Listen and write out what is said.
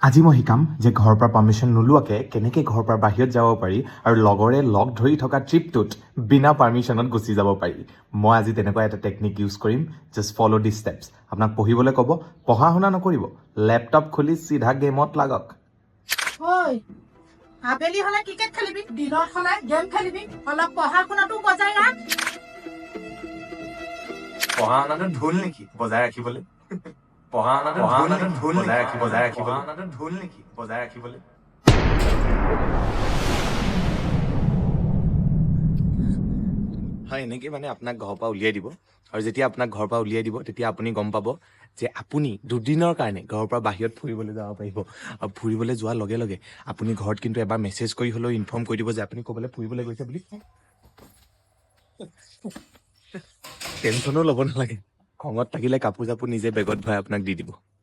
আজি মই শিকাম যে ঘৰৰ পৰা পাৰ্মিশ্যন নোলোৱাকৈ কেনেকৈ ঘৰৰ পৰা বাহিৰত যাব পাৰি আৰু লগৰে লগ ধৰি থকা ট্ৰিপটোত বিনা পাৰ্মিশ্যনত গুচি যাব পাৰি। মই আজি তেনেকুৱা এটা টেকনিক ইউজ কৰিম। জাষ্ট ফ'ল' দি ষ্টেপছ। আপোনাক পঢ়িবলৈ ক'ব, পঢ়া শুনা নকৰিব, লেপটপ খুলি চিধা গেমত লাগক। আবেলি হলে ক্ৰিকেট খেলিবি, দিনত হলে গেম খেলিবি, অলপ পঢ়া শুনাটো বজাই ৰাখ। পঢ়া শুনাটো ঢোল নেকি বজাই ৰাখিবলৈ? পঢ়া শুনাটো ঢোল নেকি বজাই ৰাখিবলৈ? হয়, এনেকৈ মানে আপোনাক ঘৰৰ পৰা উলিয়াই দিব। আৰু যেতিয়া আপোনাক ঘৰৰ পৰা উলিয়াই দিব তেতিয়া আপুনি গম পাব যে আপুনি দুদিনৰ কাৰণে ঘৰৰ পৰা বাহিৰত ফুৰিবলৈ যাব পাৰিব। আৰু ফুৰিবলৈ যোৱাৰ লগে লগে আপুনি ঘৰত কিন্তু এবাৰ মেছেজ কৰি হ'লেও ইনফৰ্ম কৰি দিব যে আপুনি ক'ৰবালৈ ফুৰিবলৈ গৈছে বুলি। টেনশ্যনো ল'ব নালাগে। খঙত থাকিলে কাপোৰ চাপোৰ নিজে বেগত ভৰাই আপোনাক দি দিব।